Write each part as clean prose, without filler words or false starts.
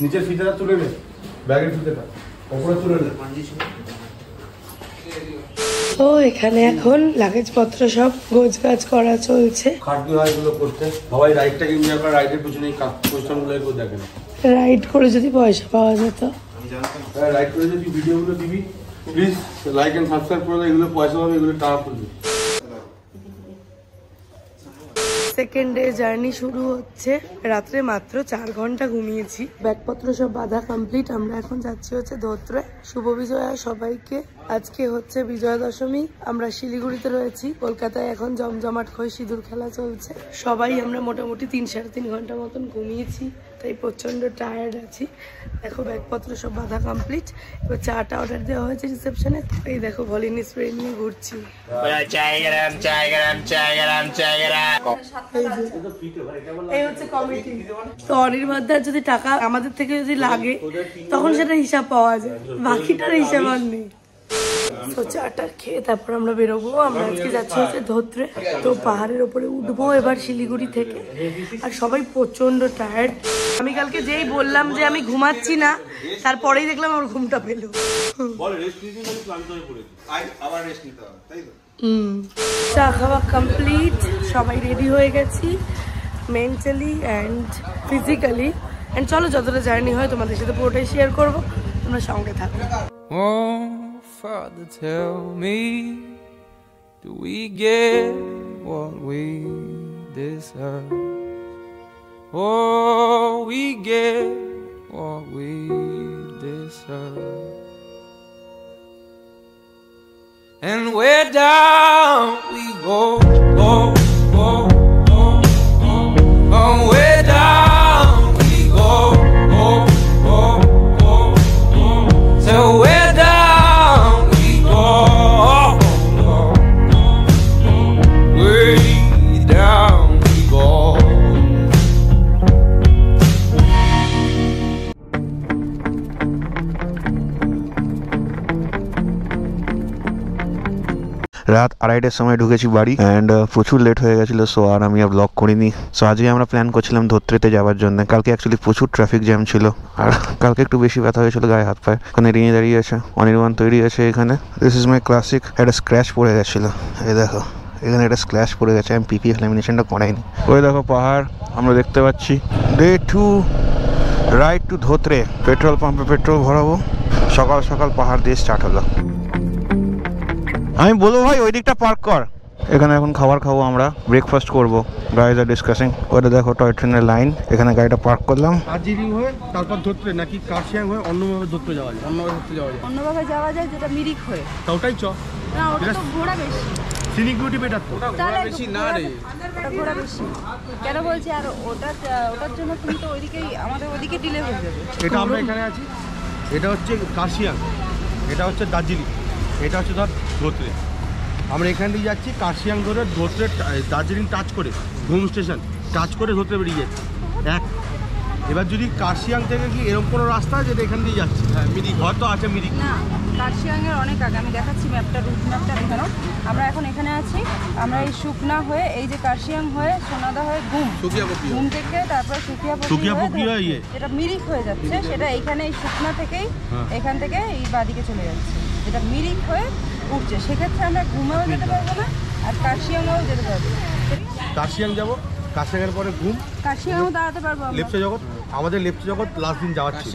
নিচের ফিতাটা তুলে নে, ব্যাগের ফিতাটা ওপরে তুলে নে। তো এখানে এখন লাগেজ পত্র সব গোছগাছ করা চলছে। খাটনি হয় এগুলো করতে, সবাই রাইডটাকে এনজয় করে, রাইডের পিছনেই প্রতিষ্ঠানগুলো এগুলো দেখে না। রাইড করে যদি পয়সা পাওয়া যেত, রাইড করে যদি ভিডিওগুলো দিবি, প্লিজ লাইক এন্ড সাবস্ক্রাইব করে, এগুলো পয়সা পাবে, এগুলো টাকা পড়বে। সেকেন্ড ডে জার্নি শুরু হচ্ছে। রাত্রে মাত্র 4 ঘন্টা ঘুমিয়েছি। ব্যাগপত্র সব বাঁধা কমপ্লিট। আমরা এখন যাচ্ছি হচ্ছে ধোত্রে। শুভ বিজয়া সবাইকে। আজকে হচ্ছে বিজয়া দশমী। আমরা শিলিগুড়িতে রয়েছি। কলকাতায় এখন জমজমাট হয়ে সিঁদুর খেলা চলছে। সবাই আমরা মোটামুটি 3-3.5 ঘন্টা মতন ঘুমিয়েছি, তাই প্রচন্ড টায়ার্ড আছি। দেখো ব্যাগপত্র সব বাঁধা কমপ্লিট। এবার চাটা অর্ডার দেওয়া হয়েছে রিসেপশনে। এই দেখো ভলিনি স্প্রে নিয়ে ঘুরছি। এই হচ্ছে কমিটি। তো অনির্বাণদার যদি টাকা আমাদের থেকে যদি লাগে তখন সেটা হিসাব পাওয়া যায়, বাকিটার হিসাব আর নেই। তো চাটা খেয়ে তারপর আমরা বেরোবো। আমরা আজকে যাচ্ছি হচ্ছে ধোত্রে। তো পাহাড়ের ওপরে উঠবো এবার শিলিগুড়ি থেকে। আর সবাই প্রচন্ড টায়ার্ড। আমি কালকে যেই বললাম যে আমি ঘুমাচ্ছি না, তারপরেই দেখলাম আমার ঘুমটা পেলো। চা খাওয়া কমপ্লিট, সবাই রেডি হয়ে গেছি মেন্টালি অ্যান্ড ফিজিক্যালি। অ্যান্ড চলো যতটা জার্নি হয় তোমাদের সাথে পুরোটাই শেয়ার করবো, তোমরা সঙ্গে থাকো। Father, tell me, do we get what we deserve? Oh, we get what we deserve. And where down we go, go, go, go, go. Oh, where down we go, go, go, go, go. So where down we go, go, go. Way down we go. রাত 2:30টার সময় ঢুকেছি বাড়ি and প্রচুর late হয়ে গেছিলো, so আর আমি আর blog করিনি। So আজকে আমরা প্ল্যান করছিলাম ধোত্রেতে যাওয়ার জন্য। কালকে অ্যাকচুয়ালি প্রচুর ট্রাফিক জ্যাম ছিল, আর কালকে একটু বেশি ব্যথা হয়েছিল গায়ে হাত পায়ে। ওখানে রিঙে দাঁড়িয়ে আছে, অনির্বাণ তৈরি আছে এখানে। This is my classic. একটা স্ক্র্যাচ পড়ে গেছিলো, এই দেখো এখানে একটা স্ক্র্যাচ পড়ে গেছে। আমি পিপি ল্যামিনেশনটা করাইনি। ওই দেখো পাহাড় আমরা দেখতে পাচ্ছি। Day 2 ride to Dhotrey. Petrol পাম্পে পেট্রোল ভরাবো। সকাল সকাল পাহাড় দিয়ে স্টার্ট হলো। আমি বলবো ভাই ওই দিকটা পার্ক কর। এখানে এখন খাবার খাবো, আমরা ব্রেকফাস্ট করবো। Guys are discussing. ওটা দেখো টয় ট্রেনের লাইন। এখানে গাড়িটা পার্ক করলাম। দার্জিলিং হয়ে তারপর ধরতে নাকি কার্শিয়াং হয়ে অন্যভাবে ধরতে যাওয়া যায়? অন্যভাবে যাওয়া যায় যেটা মিরিক হয়ে। তা ওটাই চ। না ওটা তো ঘোড়া বেশি। সিনিক বেটার তো। ঘোড়া বেশি না রে, ওটা ঘোড়া বেশি। কেন বলছি আর ওটার জন্য তুমি তো ওইদিকেই আমাদের ওইদিকে ডিলে হয়ে যাবে। এটা আমরা এখানে আছি, এটা হচ্ছে কার্শিয়াং, এটা হচ্ছে দার্জিলিং, এটা হচ্ছে ধর ধোত্রে। আমরা এখান দিয়ে যাচ্ছি কার্শিয়াং ধরে ধোত্রে, দার্জিলিং টাচ করে ঘুম স্টেশন টাচ করে ধোত্রে বেরিয়ে যাচ্ছি এক। এবার যদি কার্শিয়াং থেকে কি এরকম কোনো রাস্তা যেটা এখান দিয়ে যাচ্ছি? হ্যাঁ মিরিক হয়তো আছে, মিরিক না, কার্শিয়াংয়ের অনেক আগে। আমি দেখাচ্ছি ম্যাপটা, রুট ম্যাপটা দেখানো। আমরা এখন এখানে আছি। আমরা এই শুকনা হয়ে এই যে কার্শিয়াং হয়ে সোনাদা হয়ে ঘুম থেকে তারপর সুকিয়াপকি হয়ে যেটা মিরিক হয়ে যাচ্ছে, সেটা এইখানে এই শুকনা থেকেই এখান থেকে এই বাদিকে চলে যাচ্ছে, যেটা মিরিক হয়ে উঠছে। সেক্ষেত্রে আমরা ঘুমেও যেতে পারবো না আর কার্শিয়াংও যেতে পারবো। কার্শিয়াং যাবো, কার্শিয়াংয়ের পরে ঘুম, কার্শিয়াংও দাঁড়াতে পারবো। লেপ্চা জগৎ, আমাদের লেপ্চা জগৎ লাস্ট দিন যাওয়াচ্ছি।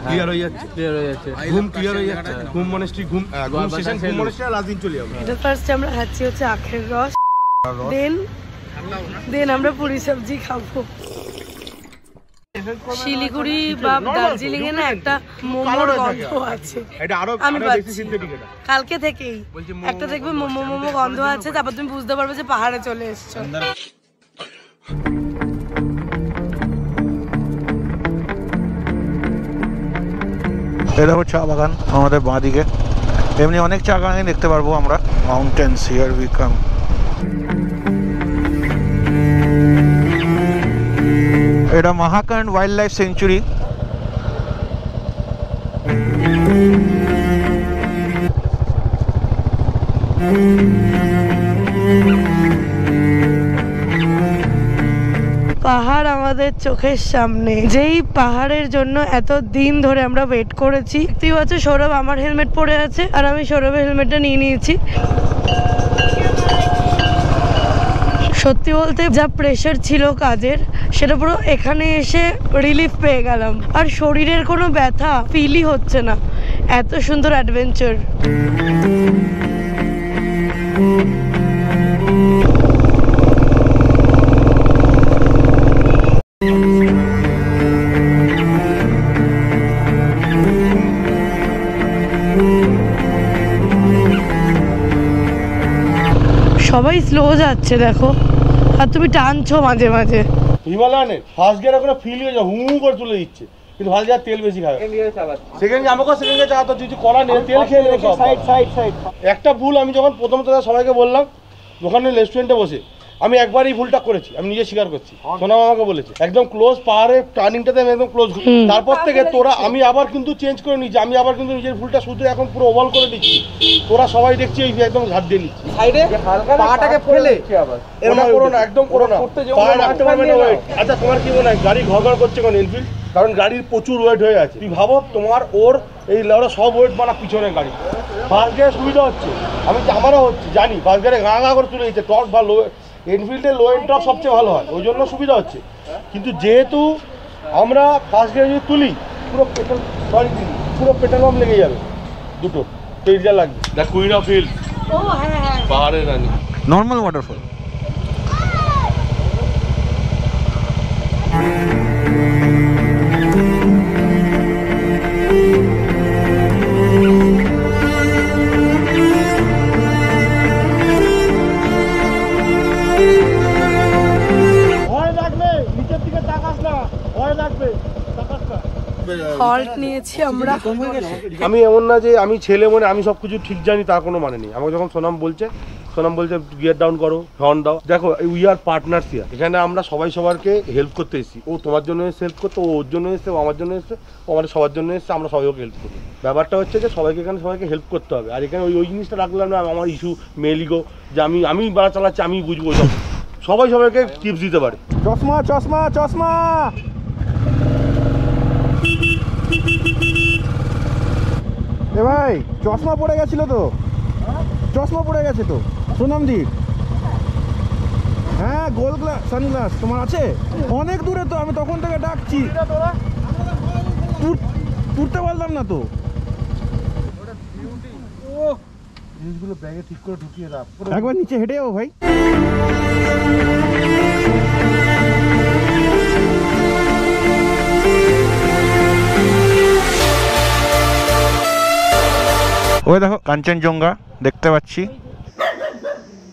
ক্লিয়ার হয়ে যাচ্ছে, ঘুম ক্লিয়ার হয়ে যাচ্ছে। ঘুম মনেস্ট্রি, ঘুম স্টেশন, ঘুম মনেস্ট্রি লাস্ট দিন চলে যাবো। এটা ফার্স্ট আমরা খাচ্ছি হচ্ছে আখের রস, দেন আমরা পুরি সবজি খাবো। শিলিগুড়ি বা দার্জিলিং এ না একটা মোমোর গন্ধ আছে, আমি পাচ্ছি কালকে থেকেই। একটা দেখবে মোমো মোমো গন্ধ আছে, তারপর তুমি বুঝতে পারবে যে পাহাড়ে চলে এসছো। এটা হচ্ছে চা বাগান আমাদের বাঁ দিকে। এমনি অনেক চা বাগান দেখতে পারবো আমরা। Mountains here we come. এটা মহাকান্ড ওয়াইল্ড লাইফ সেঞ্চুরি। পাহাড় আমাদের চোখের সামনে, যেই পাহাড়ের জন্য এত দিন ধরে আমরা ওয়েট করেছি। দেখতেই পাচ্ছ সৌরভ আমার হেলমেট পরে আছে আর আমি সৌরভের হেলমেটটা নিয়ে নিয়েছি। সত্যি বলতে যা প্রেশার ছিল কাজের, সেটা পুরো এখানে এসে রিলিফ পেয়ে গেলাম। আর শরীরের কোনো ব্যথা ফিলই হচ্ছে না, এত সুন্দর অ্যাডভেঞ্চার। সবাই স্লো যাচ্ছে দেখো, আর তুমি টানছো মাঝে মাঝে। হিমালয়ানের ফার্স্ট গিয়ার ওখানে ফিল হয়ে যায়, হু করে তুলে দিচ্ছে, কিন্তু ফার্স্ট গিয়ার তেল বেশি খাবে। সেকেন্ড আমাকে সেকেন্ড গিয়ার চালাতে কিছু করা নেই, তেল খেয়ে নেবে সব। একটা ভুল আমি যখন প্রথম সবাইকে বললাম ওখানে রেস্টুরেন্টে বসে, আমি একবার এই ভুলটা করেছি, আমি নিজে স্বীকার করছি। সোনাম আমাকে বলেছে একদম ক্লোজ পাহাড়ের টার্নিংটাতে আমি একদম ক্লোজ। তারপর থেকে তোরা আমি আবার কিন্তু চেঞ্জ করে নিচ্ছি, আমি আবার কিন্তু নিজের ভুলটা শুধু এখন পুরো ওভাল করে দিচ্ছি। তোরা সবাই দেখছি ওই একদম ঝাড় দিয়ে নিচ্ছি সাইডে, পাটাকে ফেলে এরকম করো না, একদম করো না। আচ্ছা তোমার কি মনে হয় গাড়ি ঘর করছে কোন এনফিল্ড? কারণ গাড়ির প্রচুর ওয়েট হয়ে আছে। তুই ভাবো তোমার ওর এই লড়া সব ওয়েট বানা পিছনে গাড়ি। ফার্স্ট গিয়ারে সুবিধা হচ্ছে, আমি আমারও হচ্ছে জানি, ফার্স্ট গিয়ারে গা করে তুলে দিচ্ছে। টর্ক ভালো, এনফিল্ডের লো এন্ড টপ সবচেয়ে ভালো হয়, ওই জন্য সুবিধা হচ্ছে। কিন্তু যেহেতু আমরা ফার্স্ট গিয়ারে যদি তুলি পুরো পেট্রোল পাম্প লেগে যাবে দুটো, তো এটা লাগবে। দ্য কুইন অফ হিল, পাহাড়ের রানী। Normal waterfall. হল্ট নিয়েছি আমরা। আমি এমন না যে আমি ছেলে মনে আমি সবকিছু ঠিক জানি, তার কোনো মানে নেই। আমাকে যখন সোনাম বলছে গিয়ার ডাউন করো, হর্ন দাও, দেখো উই আর পার্টনার্স হিয়ার। এখানে আমরা সবাই সবারকে হেল্প করতে এসেছি। ও তোমার জন্য এসে হেল্প করতে, ও ওর জন্য এসছে, ও আমার জন্য এসছে, ও আমাদের সবার জন্য এসছে, আমরা সবাই ওকে হেল্প করি। ব্যাপারটা হচ্ছে যে সবাইকে এখানে সবাইকে হেল্প করতে হবে। আর এখানে ওই জিনিসটা রাখলাম না আমার ইস্যু মেলিগো যে আমি বাড়া চালাচ্ছি, আমি বুঝবো। সবাই সবাইকে টিপস দিতে পারে। চশমা চশমা চশমা, এ ভাই চশমা পড়ে গেছিল তো, চশমা পড়ে গেছে তো সোনামদি। হ্যাঁ গোল গ্লাস সানগ্লাস তোমার আছে? অনেক দূরে তো, আমি তখন থেকে ডাকছি, তুলতে পারলাম না তো। জিনিসগুলো ব্যাগে ঠিক করে ঢুকিয়ে রাখ, একবার নিচে হেঁটে যাবো ভাই। ওই দেখো কাঞ্চনজঙ্ঘা দেখতে পাচ্ছি।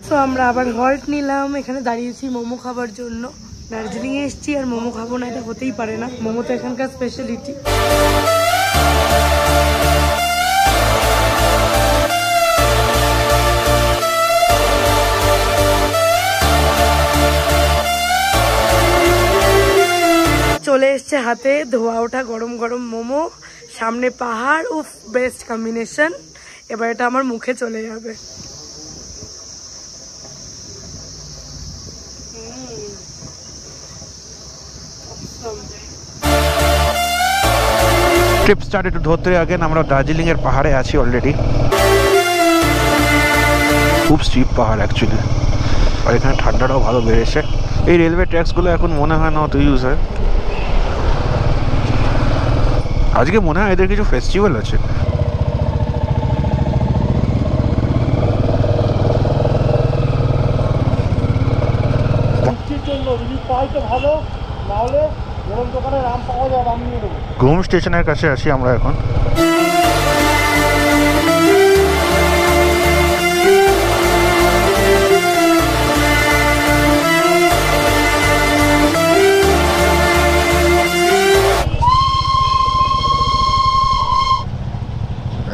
তো আমরা আবার হল্ট নিলাম, এখানে দাঁড়িয়েছি মোমো খাবার জন্য। দার্জিলিং এ এসেছি আর মোমো খাবো না, এটা হতেই পারে না। মোমো তো এখানকার স্পেশালিটি। চলে এসছে হাতে ধোয়া ওঠা গরম গরম মোমো, সামনে পাহাড়, উফ বেস্ট কম্বিনেশন। এবার এটা আমার মুখে চলে যাবে। Trip started to Dhotrey again. আমরা দার্জিলিং এর পাহাড়ে আছি অলরেডি। খুব স্টিপ পাহাড় অ্যাকচুয়ালি, আর এখানে ঠান্ডাটাও ভালো বেড়েছে। এই রেলওয়ে ট্র্যাকসগুলো এখন মনে হয় না অত ইউজ হয়। আজকে মনে হয় এদের কিছু ফেস্টিভ্যাল আছে। ঘুম স্টেশনের কাছে আছি আমরা এখন।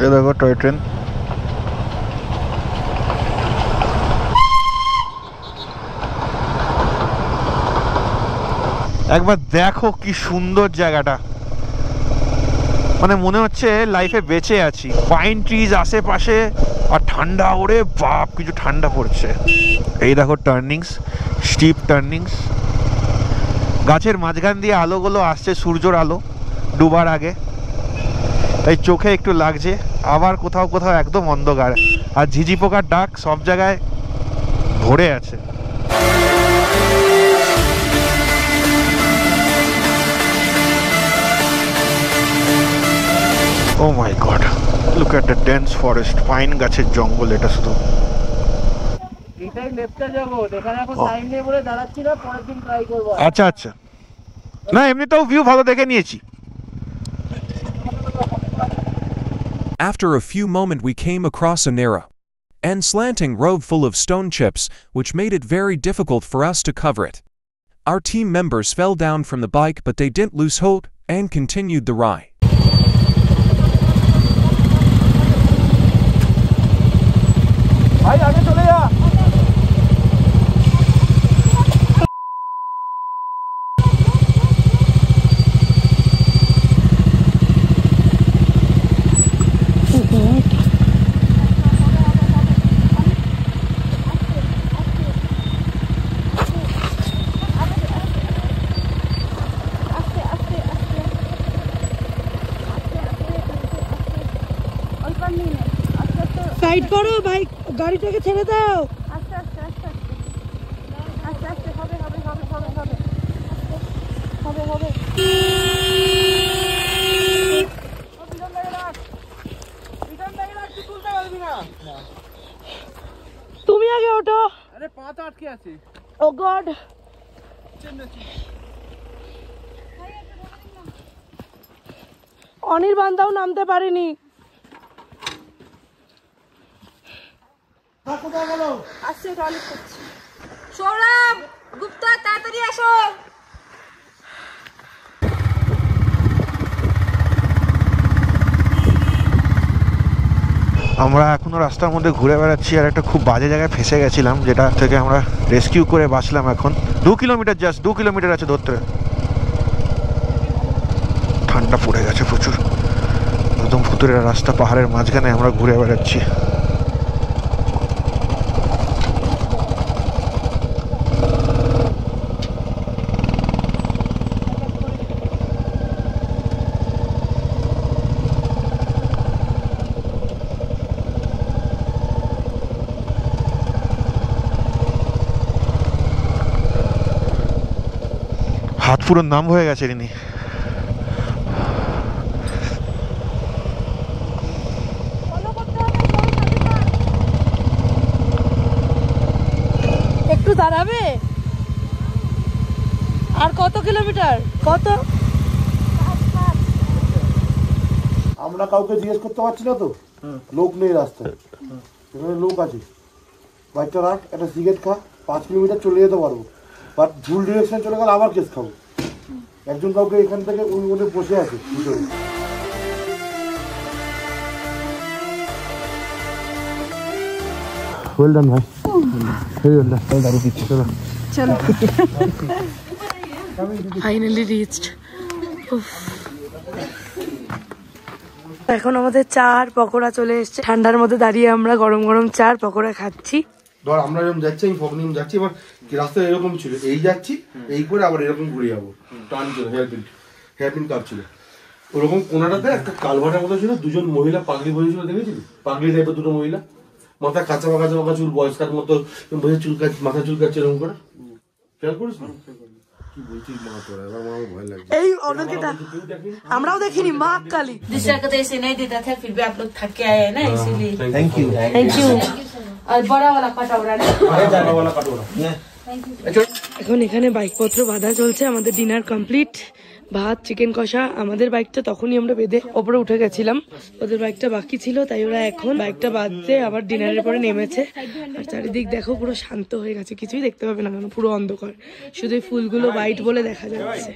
এই দেখো টয় ট্রেন। একবার দেখো কি সুন্দর জায়গাটা, মানে মনে হচ্ছে লাইফে বেঁচে আছি। পাইন ট্রিজ আশেপাশে আর ঠান্ডা, ওরে বাপ কিছু ঠান্ডা পড়ছে। এই দেখো টার্নিংস, স্টিপ টার্নিংস, গাছের মাঝখান দিয়ে আলোগুলো আসছে, সূর্যর আলো ডুবার আগে, তাই চোখে একটু লাগছে। আবার কোথাও কোথাও একদম অন্ধকার, আর ঝিঝি পোকার ডাক সব জায়গায় ভরে আছে। Oh my god, look at the dense forest, pine গাছের জঙ্গল এটা শুধু। এটাই লেফটে যাবো, এখানে এখন টাইম নেই বলে দাঁড়াচ্ছি না, পরের দিন ট্রাই করবো। আচ্ছা আচ্ছা, না এমনিতেও ভিউ ভালো দেখে নিয়েছি। After a few moments we came across a narrow and slanting road full of stone chips, which made it very difficult for us to cover it. Our team members fell down from the bike, but they didn't lose hope and continued the ride. ভাই আগে চলে যা। Side করো bike, গাড়িটাকে ছেড়ে দাও। আস্তে আস্তে আস্তে আস্তে আস্তে হবে হবে হবে হবে হবে হবে হবে। তুমি আগে ওঠো। আরে পা তো আটকে আছে। ও গড, অনির্বাণদাও নামতে পারেনি। আসছে টয়লেট করছি। সৌরভ গুপ্তা তাড়াতাড়ি আসো। আমরা এখনো রাস্তার মধ্যে ঘুরে বেড়াচ্ছি, আর একটা খুব বাজে জায়গায় ফেসে গেছিলাম, যেটা থেকে আমরা রেস্কিউ করে বাঁচলাম। এখন 2 কিলোমিটার, জাস্ট 2 কিলোমিটার আছে ধরতে। ঠান্ডা পড়ে গেছে প্রচুর, একদম ভুতুরের রাস্তা, পাহাড়ের মাঝখানে আমরা ঘুরে বেড়াচ্ছি। হাত পুরো নাম হয়ে গেছে রিনি। একটু দাঁড়াবে। আর কত কিলোমিটার? কত? আমরা কাউকে জিজ্ঞেস করতে পারছি না তো, লোক নেই রাস্তায়, এখানে লোক আছে। বাইকটা রাখ, একটা সিগারেট খা, 5 কিলোমিটার চলে যেতে পারবো, বাট ভুল ডিরেকশন চলে গেলে আবার কেস খাবো। একজন কাউকে এখান থেকে ওই মধ্যে বসে আছে ভিতরে। ওয়েল ডান ভাই, ভেরি ওয়েল ডান। দারুণ পিচ্ছি, চলো চলো। Finally reached. এখন আমাদের চা আর পকোড়া চলে এসেছে। ঠান্ডার মধ্যে দাঁড়িয়ে আমরা গরম গরম চা আর পকোড়া খাচ্ছি। ধর আমরা এরকম যাচ্ছি, আমি ফগনিম যাচ্ছি, এবার রাস্তায় এরকম ছিল, এই যাচ্ছি, এই করে আবার এরকম ঘুরে যাবো। টান ছিল, হেয়ারপিন কাপ ছিল, ওরকম কোনাটাতে একটা কালভার্টের মতো ছিল, দুজন মহিলা পাগলি বসেছিল, দেখেছিলি? পাগলি টাইপের দুটো মহিলা, মাথা কাঁচা পাকা চাপা চুল, বয়স্কার মতো বসে চুল কাজ, মাথা চুল কাটছে এরকম করে। খেয়াল করিস না? কি বলছিস মা তোরা, এবার আমার ভয় লাগছে। এই ওদেরকে আমরাও দেখিনি, মা কালী। दूसरा को तो ऐसे नहीं देता था, फिर भी आप लोग थक के आए हैं ना, इसीलिए থ্যাংক ইউ। Thank you. और बड़ा वाला कटोरा ना। এখন এখানে বাইকপত্র বাঁধা চলছে। আমাদের ডিনার কমপ্লিট, ভাত, চিকেন কষা। আমাদের বাইকটা তখনই আমরা বেঁধে ওপরে উঠে গেছিলাম, ওদের বাইকটা বাকি ছিল, তাই ওরা এখন বাইকটা বাঁধতে আবার ডিনারের পরে নেমেছে। আর চারিদিক দেখো পুরো শান্ত হয়ে গেছে, কিছুই দেখতে পাবে না, কারণ পুরো অন্ধকার, শুধু ফুলগুলো হোয়াইট বলে দেখা যাচ্ছে।